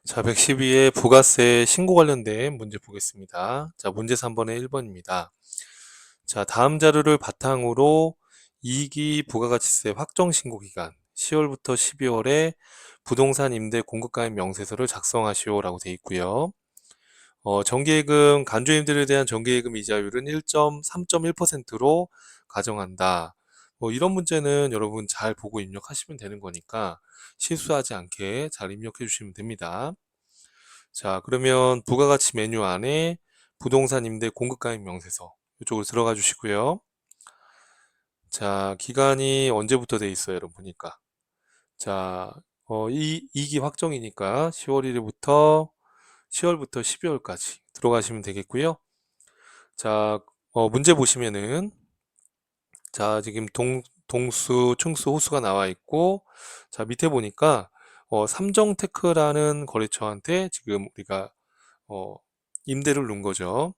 자, 112의 부가세 신고 관련된 문제 보겠습니다. 자, 문제 3번의 1번입니다. 자, 다음 자료를 바탕으로 2기 부가가치세 확정 신고 기간 10월부터 12월에 부동산 임대 공급가액 명세서를 작성하시오라고 되어 있고요. 정기예금 간주임들에 대한 정기예금 이자율은 3.1%로 가정한다. 이런 문제는 여러분 잘 보고 입력하시면 되는 거니까 실수하지 않게 잘 입력해 주시면 됩니다. 자, 그러면 부가가치 메뉴 안에 부동산 임대 공급가액 명세서 이쪽으로 들어가 주시고요. 자, 기간이 언제부터 돼 있어요, 여러분 보니까. 자, 2기 확정이니까 10월부터 12월까지 들어가시면 되겠고요. 자, 문제 보시면은 자, 지금 동수, 충수, 호수가 나와 있고, 자, 밑에 보니까 삼정테크라는 거래처한테 지금 우리가 어, 임대를 놓은 거죠.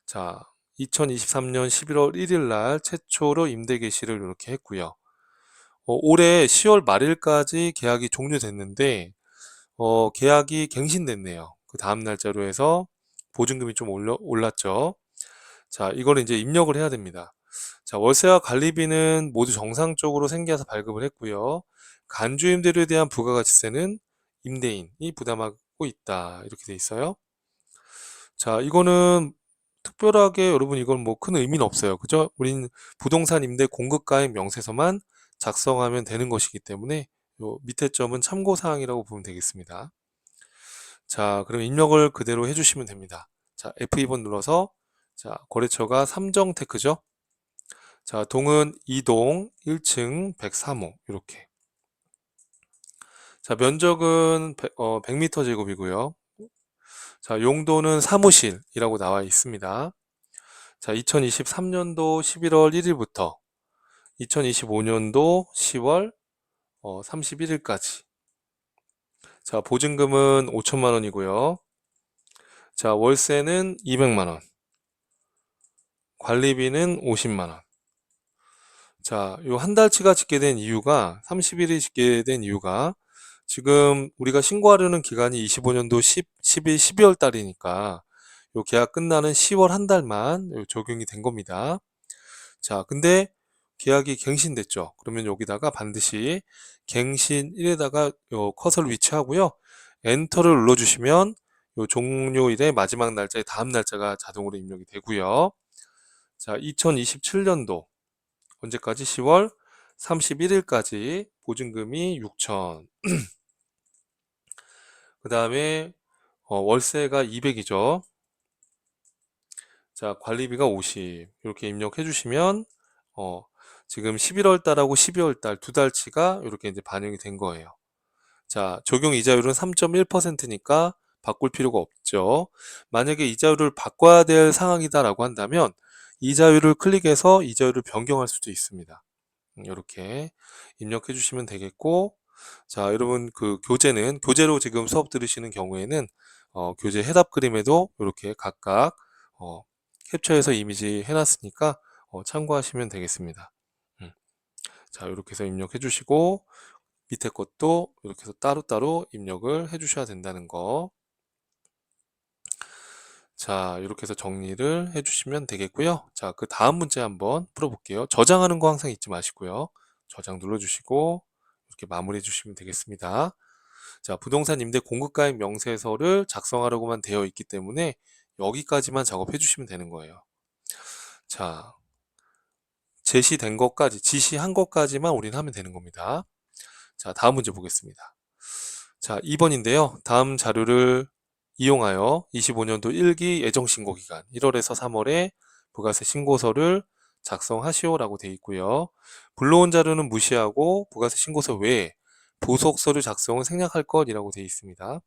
자, 2023년 11월 1일 날 최초로 임대 개시를 이렇게 했고요. 올해 10월 말일까지 계약이 종료됐는데 계약이 갱신됐네요. 그 다음 날짜로 해서 보증금이 좀 올랐죠. 자, 이거를 이제 입력을 해야 됩니다. 자, 월세와 관리비는 모두 정상적으로 생계해서 발급을 했고요. 간주임대료에 대한 부가가치세는 임대인이 부담하고 있다. 이렇게 돼 있어요. 자, 이거는 특별하게 여러분 이건 뭐 큰 의미는 없어요. 그죠? 우린 부동산 임대 공급가액 명세서만 작성하면 되는 것이기 때문에 요 밑에 점은 참고사항이라고 보면 되겠습니다. 자, 그럼 입력을 그대로 해주시면 됩니다. 자, F2번 눌러서 자, 거래처가 삼정테크죠? 자, 동은 2동 1층 103호 이렇게. 자, 면적은 100m 제곱이고요. 자, 용도는 사무실이라고 나와 있습니다. 자, 2023년도 11월 1일부터 2025년도 10월 31일까지. 자, 보증금은 5천만 원이고요. 자, 월세는 200만 원. 관리비는 50만 원. 자, 요 한 달치가 짓게 된 이유가 30일이 짓게 된 이유가 지금 우리가 신고하려는 기간이 25년도 12월 달이니까 요 계약 끝나는 10월 한 달만 적용이 된 겁니다. 자, 근데 계약이 갱신됐죠. 그러면 여기다가 반드시 갱신 1에다가 요 커서를 위치하고요. 엔터를 눌러주시면 요 종료일의 마지막 날짜의 다음 날짜가 자동으로 입력이 되고요. 자, 2027년도 언제까지? 10월 31일까지 보증금이 6천. 그 다음에 월세가 200이죠. 자, 관리비가 50. 이렇게 입력해 주시면 지금 11월 달하고 12월 달 두 달치가 이렇게 이제 반영이 된 거예요. 자, 적용 이자율은 3.1%니까 바꿀 필요가 없죠. 만약에 이자율을 바꿔야 될 상황이다라고 한다면 이자율을 클릭해서 이자율을 변경할 수도 있습니다. 이렇게 입력해 주시면 되겠고, 자, 여러분 그 교재로 지금 수업 들으시는 경우에는 교재 해답 그림에도 이렇게 각각 어, 캡처해서 이미지 해놨으니까 참고하시면 되겠습니다. 음. 자, 이렇게 해서 입력해 주시고 밑에 것도 이렇게 해서 따로따로 입력을 해 주셔야 된다는 거. 자, 이렇게 해서 정리를 해 주시면 되겠고요. 자, 그 다음 문제 한번 풀어볼게요. 저장하는 거 항상 잊지 마시고요. 저장 눌러주시고 이렇게 마무리해 주시면 되겠습니다. 자, 부동산 임대 공급가액 명세서를 작성하려고만 되어 있기 때문에 여기까지만 작업해 주시면 되는 거예요. 자, 제시된 것까지, 지시한 것까지만 우리는 하면 되는 겁니다. 자, 다음 문제 보겠습니다. 자, 2번인데요. 다음 자료를 이용하여 25년도 1기 예정신고 기간 1월에서 3월에 부가세 신고서를 작성하시오라고 되어 있고요. 불러온 자료는 무시하고 부가세 신고서 외에 부속서류 작성은 생략할 것이라고 되어 있습니다.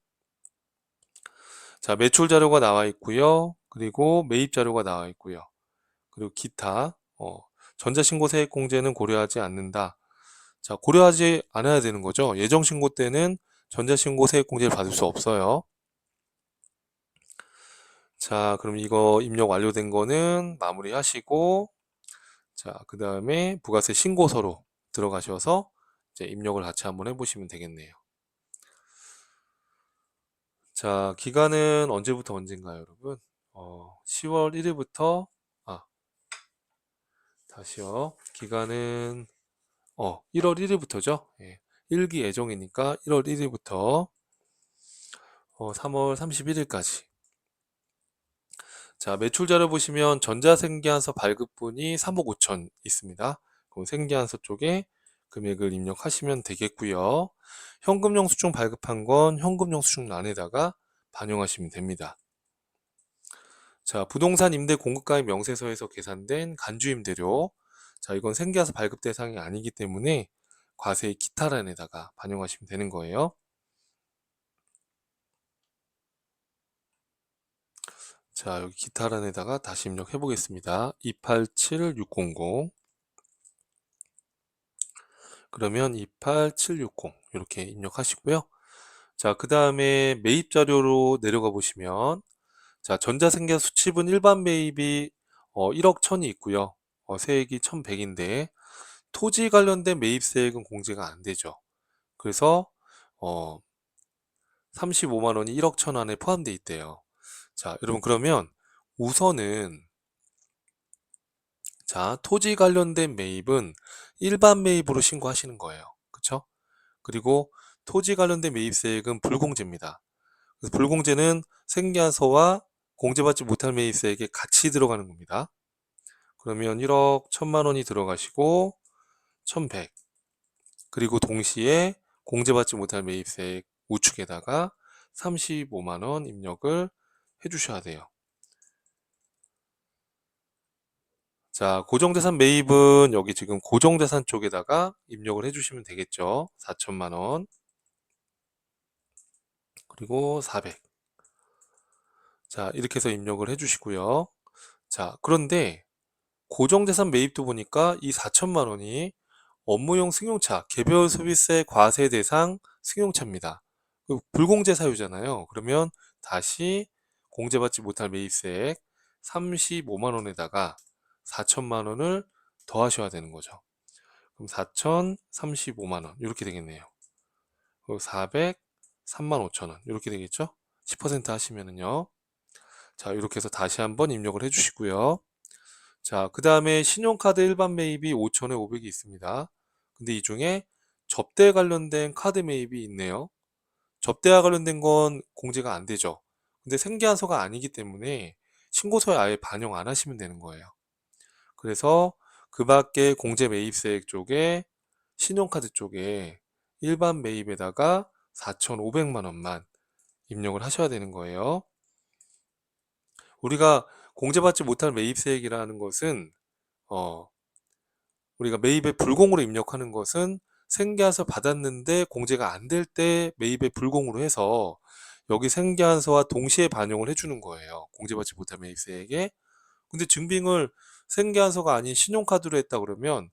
자, 매출 자료가 나와 있고요. 그리고 매입 자료가 나와 있고요. 그리고 기타, 전자신고 세액 공제는 고려하지 않는다. 자, 고려하지 않아야 되는 거죠. 예정신고 때는 전자신고 세액 공제를 받을 수 없어요. 자, 그럼 이거 입력 완료된 거는 마무리 하시고, 자, 그 다음에 부가세 신고서로 들어가셔서 이제 입력을 같이 한번 해보시면 되겠네요. 자, 기간은 언제부터 언젠가요, 여러분? 10월 1일부터, 아, 다시요. 기간은, 1월 1일부터죠. 예. 1기 예정이니까 1월 1일부터 3월 31일까지. 자, 매출 자료 보시면 전자생계한서 발급분이 3억 5천 있습니다. 그럼 생계한서 쪽에 금액을 입력하시면 되겠고요. 현금 영수증 발급한 건 현금 영수증란에다가 반영하시면 됩니다. 자, 부동산 임대 공급가액 명세서에서 계산된 간주임대료. 자, 이건 생계한서 발급 대상이 아니기 때문에 과세의 기타란에다가 반영하시면 되는 거예요. 자, 여기 기타란에다가 다시 입력해 보겠습니다. 287600. 그러면 28760 이렇게 입력하시고요. 자, 그 다음에 매입 자료로 내려가 보시면, 자, 전자생계 수취분 일반 매입이 1억 1000이 있고요. 세액이 1100인데 토지 관련된 매입세액은 공제가 안 되죠. 그래서 35만 원이 1억 1000 안에 포함되어 있대요. 자, 여러분 그러면 우선은, 자, 토지 관련된 매입은 일반 매입으로 신고하시는 거예요. 그쵸? 그리고 토지 관련된 매입세액은 불공제입니다. 그래서 불공제는 생계한서와 공제받지 못할 매입세액에 같이 들어가는 겁니다. 그러면 1억 1000만 원이 들어가시고 1100, 그리고 동시에 공제받지 못할 매입세액 우측에다가 35만 원 입력을 해주셔야 돼요. 자, 고정자산 매입은 여기 지금 고정자산 쪽에다가 입력을 해주시면 되겠죠. 4천만 원, 그리고 400. 자, 이렇게 해서 입력을 해주시고요. 자, 그런데 고정자산 매입도 보니까 이 4천만 원이 업무용 승용차, 개별 소비세 과세 대상 승용차입니다. 불공제 사유잖아요. 그러면 다시 공제받지 못할 매입세액 35만 원에다가 4천만 원을 더하셔야 되는 거죠. 그럼 4,035만 원 이렇게 되겠네요. 그리고 400, 3만 5천 원 이렇게 되겠죠? 10% 하시면은요. 자, 이렇게 해서 다시 한번 입력을 해주시고요. 자, 그 다음에 신용카드 일반 매입이 5천에 500이 있습니다. 근데 이 중에 접대 관련된 카드 매입이 있네요. 접대와 관련된 건 공제가 안 되죠. 근데 생계한서가 아니기 때문에 신고서에 아예 반영 안 하시면 되는 거예요. 그래서 그 밖에 공제 매입세액 쪽에 신용카드 쪽에 일반 매입에다가 4,500만 원만 입력을 하셔야 되는 거예요. 우리가 공제받지 못할 매입세액이라는 것은 어, 우리가 매입에 불공으로 입력하는 것은 생계한서 받았는데 공제가 안 될 때 매입에 불공으로 해서 여기 생계한서와 동시에 반영을 해주는 거예요. 공제받지 못한 매입세액에. 근데 증빙을 생계한서가 아닌 신용카드로 했다 그러면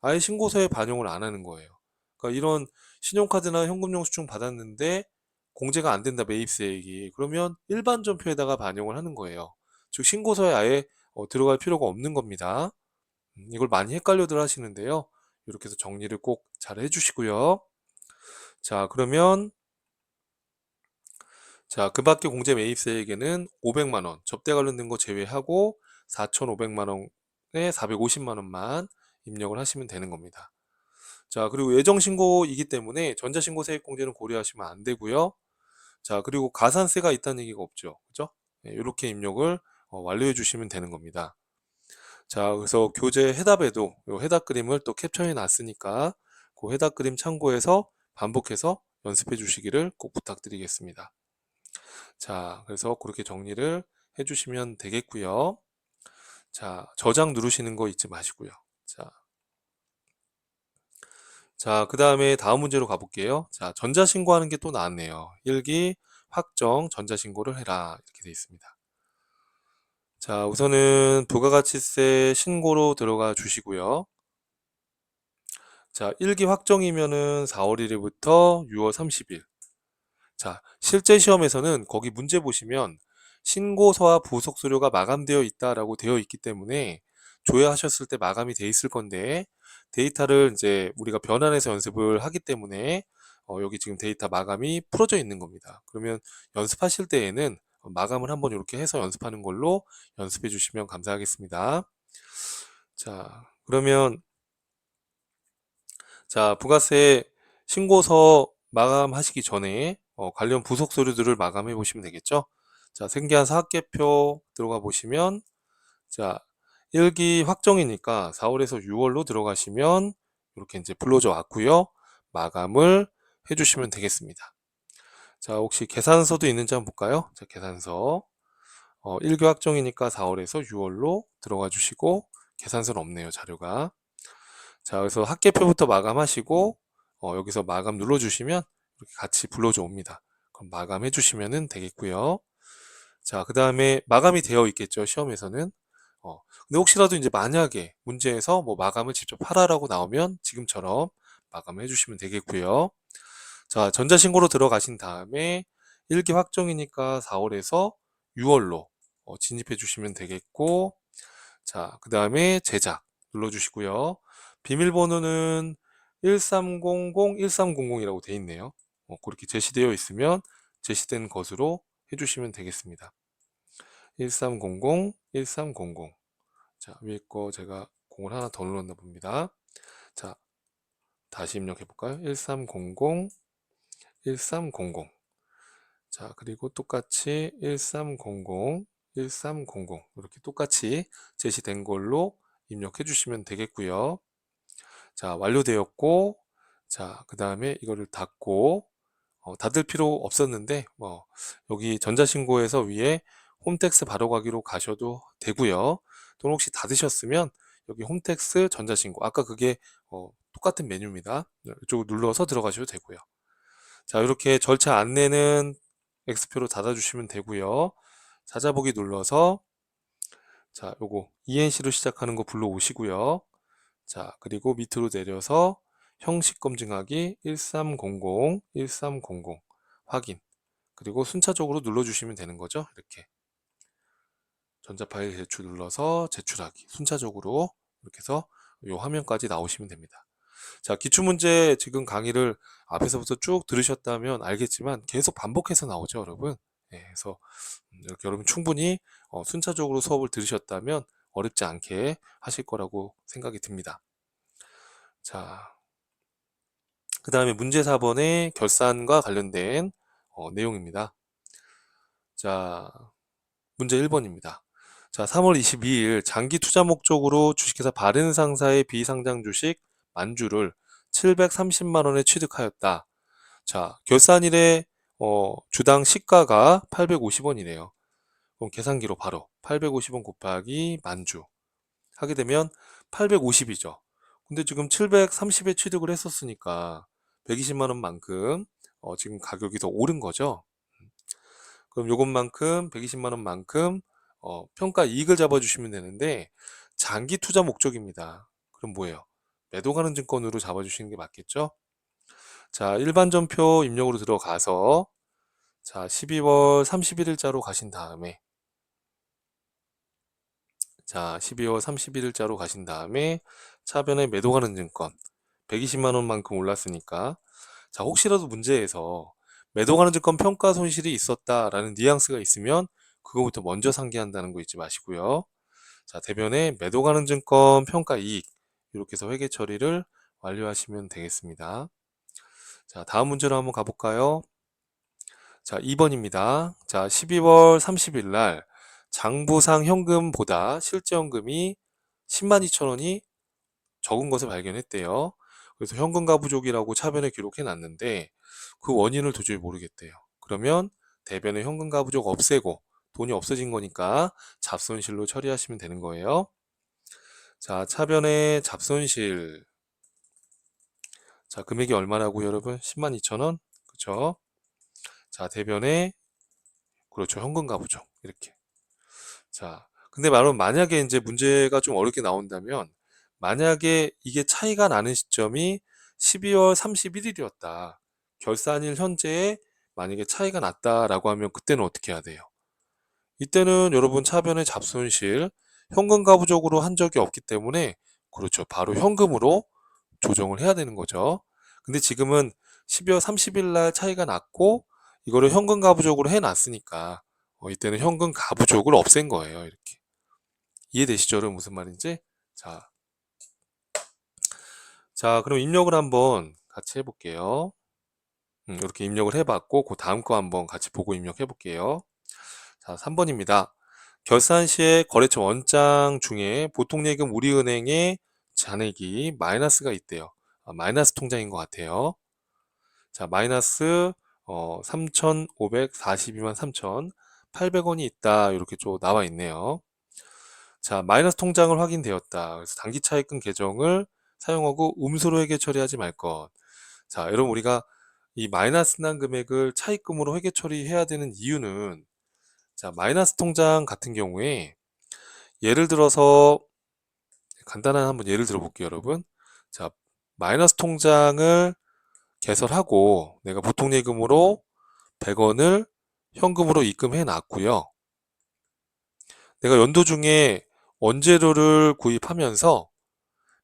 아예 신고서에 반영을 안 하는 거예요. 그러니까 이런 신용카드나 현금영수증 받았는데 공제가 안 된다 매입세액이, 그러면 일반 전표에다가 반영을 하는 거예요. 즉 신고서에 아예 들어갈 필요가 없는 겁니다. 이걸 많이 헷갈려들 하시는데요. 이렇게 해서 정리를 꼭 잘 해주시고요. 자, 그러면 자, 그 밖에 공제 매입세액에는 500만 원, 접대 관련된 거 제외하고 4,500만 원에 450만 원만 입력을 하시면 되는 겁니다. 자, 그리고 예정신고이기 때문에 전자신고 세액공제는 고려하시면 안 되고요. 자, 그리고 가산세가 있다는 얘기가 없죠. 그죠? 이렇게 입력을 완료해 주시면 되는 겁니다. 자, 그래서 교재 해답에도 요 해답 그림을 또 캡처해 놨으니까 그 해답 그림 참고해서 반복해서 연습해 주시기를 꼭 부탁드리겠습니다. 자, 그래서 그렇게 정리를 해 주시면 되겠고요. 자, 저장 누르시는 거 잊지 마시고요. 자, 그 다음에 다음 문제로 가볼게요. 자, 전자신고하는 게 또 나왔네요. 1기 확정 전자신고를 해라 이렇게 되어 있습니다. 자, 우선은 부가가치세 신고로 들어가 주시고요. 자, 1기 확정이면은 4월 1일부터 6월 30일. 자, 실제 시험에서는 거기 문제 보시면 신고서와 부속서류가 마감되어 있다라고 되어 있기 때문에 조회하셨을 때 마감이 돼 있을 건데 데이터를 이제 우리가 변환해서 연습을 하기 때문에 여기 지금 데이터 마감이 풀어져 있는 겁니다. 그러면 연습하실 때에는 마감을 한번 이렇게 해서 연습하는 걸로 연습해 주시면 감사하겠습니다. 자, 그러면 자, 부가세 신고서 마감하시기 전에 관련 부속 서류들을 마감해 보시면 되겠죠. 자, 생계한 사학계표 들어가 보시면 자, 1기 확정이니까 4월에서 6월로 들어가시면 이렇게 이제 불러져 왔고요. 마감을 해주시면 되겠습니다. 자, 혹시 계산서도 있는지 한번 볼까요? 자, 계산서 1기 확정이니까 4월에서 6월로 들어가 주시고 계산서는 없네요, 자료가. 자, 그래서 학계표부터 마감하시고 여기서 마감 눌러주시면 이렇게 같이 불러줘 옵니다. 그럼 마감해 주시면 되겠고요. 자, 그 다음에 마감이 되어 있겠죠, 시험에서는. 근데 혹시라도 이제 만약에 문제에서 뭐 마감을 직접 하라라고 나오면 지금처럼 마감해 주시면 되겠고요. 자, 전자신고로 들어가신 다음에 1기 확정이니까 4월에서 6월로 진입해 주시면 되겠고, 자, 그 다음에 제작 눌러주시고요. 비밀번호는 1300-1300이라고 되어 있네요. 그렇게 제시되어 있으면 제시된 것으로 해주시면 되겠습니다. 1300-1300. 자, 위에 거 제가 공을 하나 더 눌렀나 봅니다. 자, 다시 입력해 볼까요? 1300-1300. 자, 그리고 똑같이 1300 이렇게 똑같이 제시된 걸로 입력해 주시면 되겠고요. 자, 완료되었고, 자, 그 다음에 이거를 닫고, 닫을 필요 없었는데, 여기 전자신고에서 위에 홈택스 바로가기로 가셔도 되고요. 또는 혹시 닫으셨으면 여기 홈택스 전자신고, 아까 그게 똑같은 메뉴입니다. 이쪽을 눌러서 들어가셔도 되고요. 자, 이렇게 절차 안내는 X표로 닫아주시면 되고요. 찾아보기 눌러서 자, 요거 ENC로 시작하는 거 불러오시고요. 자, 그리고 밑으로 내려서 형식 검증하기 1300 확인. 그리고 순차적으로 눌러주시면 되는 거죠. 이렇게 전자파일 제출 눌러서 제출하기 순차적으로 이렇게 해서 이 화면까지 나오시면 됩니다. 자, 기출문제 지금 강의를 앞에서부터 쭉 들으셨다면 알겠지만 계속 반복해서 나오죠, 여러분. 네, 그래서 이렇게 여러분 충분히 순차적으로 수업을 들으셨다면 어렵지 않게 하실 거라고 생각이 듭니다. 자, 그 다음에 문제 4번의 결산과 관련된 내용입니다. 자, 문제 1번입니다. 자, 3월 22일 장기 투자 목적으로 주식회사 바른상사의 비상장 주식 만주를 730만 원에 취득하였다. 자, 결산일에 주당 시가가 850원이네요. 그럼 계산기로 바로 850원 곱하기 만주 하게 되면 850이죠. 근데 지금 730에 취득을 했었으니까 120만 원만큼 지금 가격이 더 오른 거죠. 그럼 요것만큼 120만 원만큼 평가 이익을 잡아주시면 되는데 장기 투자 목적입니다. 그럼 뭐예요? 매도 가는 증권으로 잡아주시는 게 맞겠죠? 자, 일반 전표 입력으로 들어가서 자, 12월 31일자로 가신 다음에 자, 12월 31일자로 가신 다음에 차변에 매도 가는 증권 120만 원만큼 올랐으니까 자, 혹시라도 문제에서 매도 가는 증권 평가 손실이 있었다라는 뉘앙스가 있으면 그거부터 먼저 상기한다는 거 잊지 마시고요. 자, 대변에 매도 가는 증권 평가 이익 이렇게 해서 회계 처리를 완료하시면 되겠습니다. 자, 다음 문제로 한번 가볼까요? 자, 2번입니다. 자, 12월 30일 날 장부상 현금보다 실제 현금이 10만 2천 원이 적은 것을 발견했대요. 그래서 현금가 부족이라고 차변에 기록해 놨는데 그 원인을 도저히 모르겠대요. 그러면 대변에 현금가 부족 없애고 돈이 없어진 거니까 잡손실로 처리하시면 되는 거예요. 자, 차변에 잡손실. 자, 금액이 얼마라고 여러분? 10만 2천 원? 그쵸? 자, 대변에 그렇죠. 현금가 부족. 이렇게. 자, 근데 말은 만약에 이제 문제가 좀 어렵게 나온다면 만약에 이게 차이가 나는 시점이 12월 31일이었다. 결산일 현재에 만약에 차이가 났다라고 하면 그때는 어떻게 해야 돼요? 이때는 여러분 차변의 잡손실 현금 가부적으로 한 적이 없기 때문에 그렇죠. 바로 현금으로 조정을 해야 되는 거죠. 근데 지금은 12월 30일 날 차이가 났고 이거를 현금 가부족으로 해놨으니까 이때는 현금 가부족을 없앤 거예요. 이렇게. 이해되시죠? 여러분 무슨 말인지? 자, 자, 그럼 입력을 한번 같이 해볼게요. 이렇게 입력을 해봤고 그 다음 거 한번 같이 보고 입력해 볼게요. 자, 3번입니다. 결산 시에 거래처 원장 중에 보통예금 우리은행의 잔액이 마이너스가 있대요. 마이너스 통장인 것 같아요. 자, 마이너스 3,542만 3,800원이 있다. 이렇게 좀 나와 있네요. 자, 마이너스 통장을 확인되었다. 그래서 단기 차입금 계정을 사용하고 음수로 회계 처리하지 말 것. 자, 여러분 우리가 이 마이너스 난 금액을 차입금으로 회계 처리해야 되는 이유는 자, 마이너스 통장 같은 경우에 예를 들어서 간단한 한번 예를 들어 볼게요, 여러분. 자, 마이너스 통장을 개설하고 내가 보통 예금으로 100원을 현금으로 입금해 놨고요. 내가 연도 중에 원재료를 구입하면서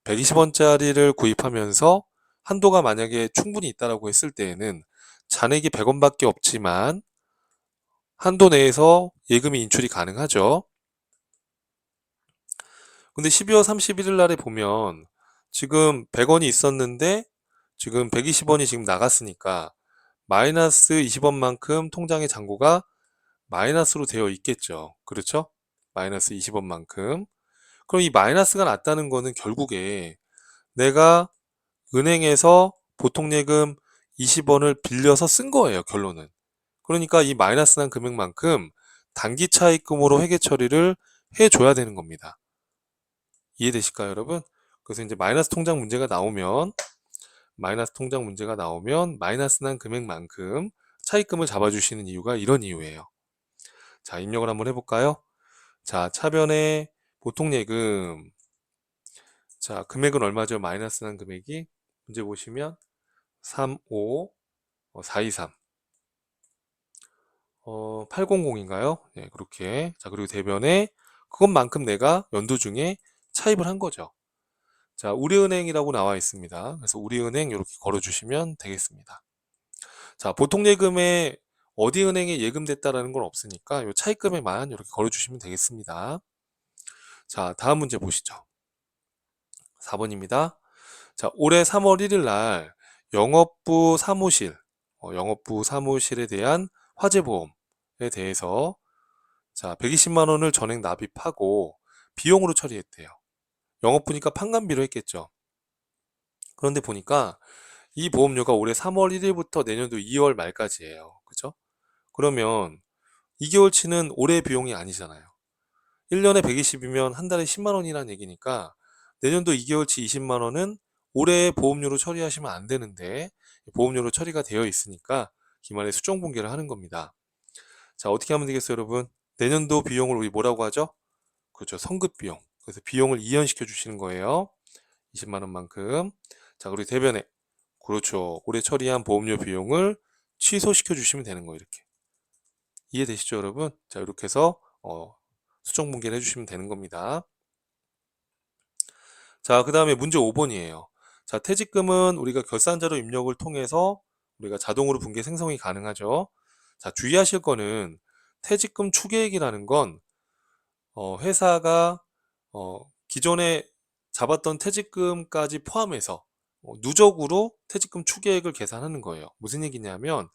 120원짜리를 구입하면서 한도가 만약에 충분히 있다라고 했을 때에는 잔액이 100원밖에 없지만 한도 내에서 예금이 인출이 가능하죠. 근데 12월 31일 날에 보면 지금 100원이 있었는데 지금 120원이 지금 나갔으니까 마이너스 20원만큼 통장의 잔고가 마이너스로 되어 있겠죠. 그렇죠? 마이너스 20원만큼. 그럼 이 마이너스가 났다는 거는 결국에 내가 은행에서 보통예금 20원을 빌려서 쓴 거예요, 결론은. 그러니까 이 마이너스 난 금액만큼 단기 차입금으로 회계 처리를 해줘야 되는 겁니다. 이해되실까요, 여러분? 그래서 이제 마이너스 통장 문제가 나오면 마이너스 난 금액만큼 차입금을 잡아주시는 이유가 이런 이유예요. 자, 입력을 한번 해볼까요? 자, 차변에 보통예금. 자, 금액은 얼마죠? 마이너스 난 금액이. 문제 보시면 423. 800인가요? 네, 그렇게. 자, 그리고 대변에 그것만큼 내가 연도 중에 차입을 한 거죠. 자, 우리은행이라고 나와 있습니다. 그래서 우리은행 이렇게 걸어주시면 되겠습니다. 자, 보통 예금에 어디 은행에 예금됐다라는 건 없으니까 이 차입금에만 이렇게 걸어주시면 되겠습니다. 자, 다음 문제 보시죠. 4번입니다. 자, 올해 3월 1일 날 영업부 사무실에 대한 화재보험에 대해서 자, 120만 원을 전액 납입하고 비용으로 처리했대요. 영업부니까 판관비로 했겠죠. 그런데 보니까 이 보험료가 올해 3월 1일부터 내년도 2월 말까지예요. 그죠? 그러면 2개월치는 올해 비용이 아니잖아요. 1년에 120이면 한 달에 10만 원이라는 얘기니까 내년도 2개월치 20만 원은 올해 보험료로 처리하시면 안 되는데 보험료로 처리가 되어 있으니까 기말에 수정분계를 하는 겁니다. 자, 어떻게 하면 되겠어요, 여러분? 내년도 비용을 우리 뭐라고 하죠? 그렇죠. 성급 비용. 그래서 비용을 이연시켜 주시는 거예요. 20만 원만큼. 자, 그리고 대변에 그렇죠. 올해 처리한 보험료 비용을 취소시켜 주시면 되는 거예요, 이렇게. 이해되시죠, 여러분? 자, 이렇게 해서 수정 분계를 해주시면 되는 겁니다. 자, 그 다음에 문제 5번이에요. 자, 퇴직금은 우리가 결산자료 입력을 통해서 우리가 자동으로 분계 생성이 가능하죠. 자, 주의하실 거는 퇴직금 추계액이라는 건 회사가 기존에 잡았던 퇴직금까지 포함해서 누적으로 퇴직금 추계액을 계산하는 거예요. 무슨 얘기냐면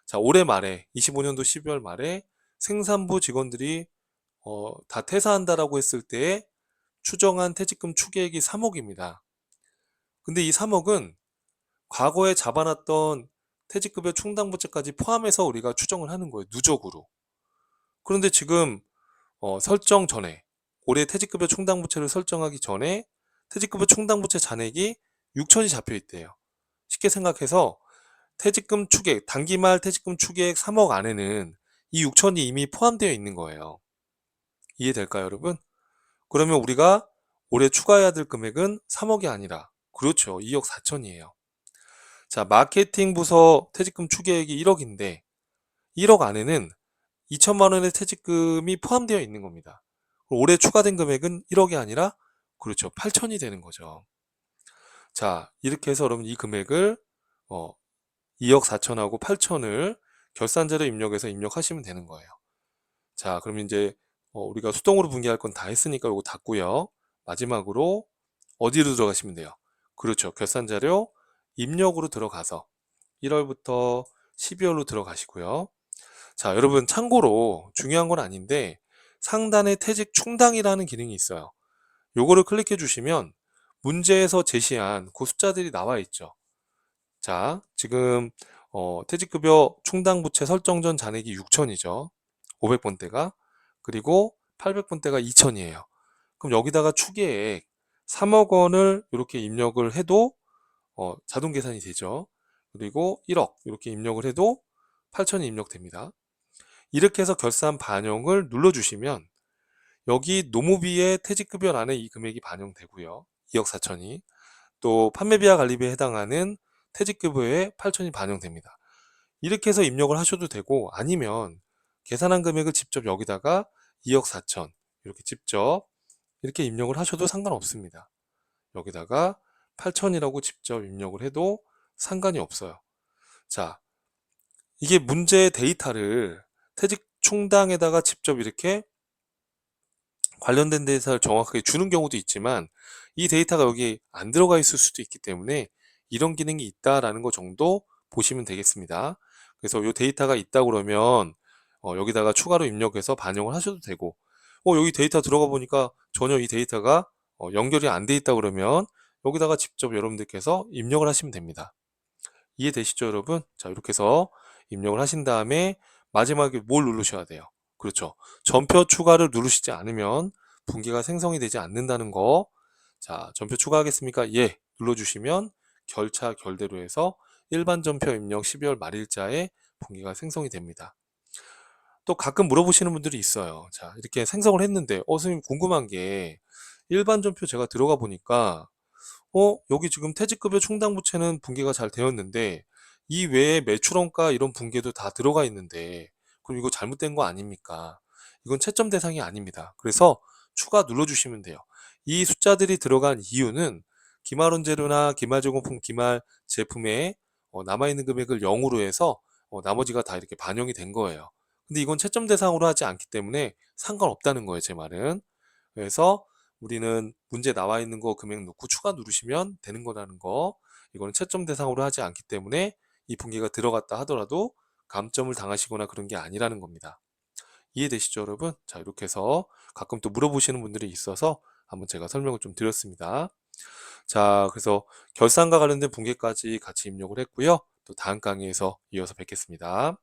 자, 올해 말에 25년도 12월 말에 생산부 직원들이 다 퇴사한다라고 했을 때 추정한 퇴직금 추계액이 3억입니다. 근데 이 3억은 과거에 잡아놨던 퇴직급여 충당부채까지 포함해서 우리가 추정을 하는 거예요. 누적으로. 그런데 지금 설정 전에 올해 퇴직급여 충당부채를 설정하기 전에 퇴직급여 충당부채 잔액이 6천이 잡혀 있대요. 쉽게 생각해서 퇴직금 추계액, 단기말 퇴직금 추계액 3억 안에는 이 6천이 이미 포함되어 있는 거예요. 이해될까요, 여러분? 그러면 우리가 올해 추가해야 될 금액은 3억이 아니라 그렇죠. 2억 4천이에요. 자, 마케팅 부서 퇴직금 추계액이 1억인데 1억 안에는 2천만 원의 퇴직금이 포함되어 있는 겁니다. 올해 추가된 금액은 1억이 아니라 그렇죠. 8천이 되는 거죠. 자, 이렇게 해서 여러분 이 금액을 2억 4천하고 8천을 결산자료 입력해서 입력하시면 되는 거예요. 자, 그럼 이제 우리가 수동으로 분기할 건 다 했으니까 이거 닫고요. 마지막으로 어디로 들어가시면 돼요? 그렇죠. 결산자료 입력으로 들어가서 1월부터 12월로 들어가시고요. 자, 여러분 참고로 중요한 건 아닌데 상단에 퇴직 충당이라는 기능이 있어요. 요거를 클릭해 주시면 문제에서 제시한 그 숫자들이 나와 있죠. 자, 지금 퇴직급여 충당부채 설정 전 잔액이 6천이죠. 500번대가. 그리고 800번대가 2천이에요. 그럼 여기다가 추계액 3억 원을 이렇게 입력을 해도 자동 계산이 되죠. 그리고 1억 이렇게 입력을 해도 8천이 입력됩니다. 이렇게 해서 결산 반영을 눌러주시면 여기 노무비의 퇴직급여란에 이 금액이 반영되고요. 2억 4천이. 또 판매비와 관리비에 해당하는 퇴직급여에 8천이 반영됩니다. 이렇게 해서 입력을 하셔도 되고 아니면 계산한 금액을 직접 여기다가 2억 4천 이렇게 직접 이렇게 입력을 하셔도 상관없습니다. 여기다가 8천이라고 직접 입력을 해도 상관이 없어요. 자, 이게 문제의 데이터를 퇴직 충당에다가 직접 이렇게 관련된 데이터를 정확하게 주는 경우도 있지만 이 데이터가 여기 안 들어가 있을 수도 있기 때문에 이런 기능이 있다라는 거 정도 보시면 되겠습니다. 그래서 이 데이터가 있다 그러면 여기다가 추가로 입력해서 반영을 하셔도 되고 여기 데이터 들어가 보니까 전혀 이 데이터가 연결이 안 돼 있다 그러면 여기다가 직접 여러분들께서 입력을 하시면 됩니다. 이해되시죠, 여러분? 자, 이렇게 해서 입력을 하신 다음에 마지막에 뭘 누르셔야 돼요? 그렇죠. 전표 추가를 누르시지 않으면 분기가 생성이 되지 않는다는 거. 자, 전표 추가하겠습니까? 예. 눌러주시면 결차 결대로 해서 일반 전표 입력 12월 말일자에 분기가 생성이 됩니다. 또 가끔 물어보시는 분들이 있어요. 자, 이렇게 생성을 했는데, 선생님 궁금한 게 일반 전표 제가 들어가 보니까 여기 지금 퇴직급여 충당부채는 분기가 잘 되었는데 이 외에 매출원가 이런 분기도 다 들어가 있는데 그럼 이거 잘못된 거 아닙니까? 이건 채점 대상이 아닙니다. 그래서 추가 눌러주시면 돼요. 이 숫자들이 들어간 이유는 기말원 재료나 기말 제공품, 기말 제품에 남아있는 금액을 0으로 해서 나머지가 다 이렇게 반영이 된 거예요. 근데 이건 채점 대상으로 하지 않기 때문에 상관없다는 거예요, 제 말은. 그래서 우리는 문제 나와 있는 거 금액 넣고 추가 누르시면 되는 거라는 거. 이거는 채점 대상으로 하지 않기 때문에 이 분기가 들어갔다 하더라도 감점을 당하시거나 그런 게 아니라는 겁니다. 이해되시죠, 여러분? 자, 이렇게 해서 가끔 또 물어보시는 분들이 있어서 한번 제가 설명을 좀 드렸습니다. 자, 그래서 결산과 관련된 분기까지 같이 입력을 했고요. 또 다음 강의에서 이어서 뵙겠습니다.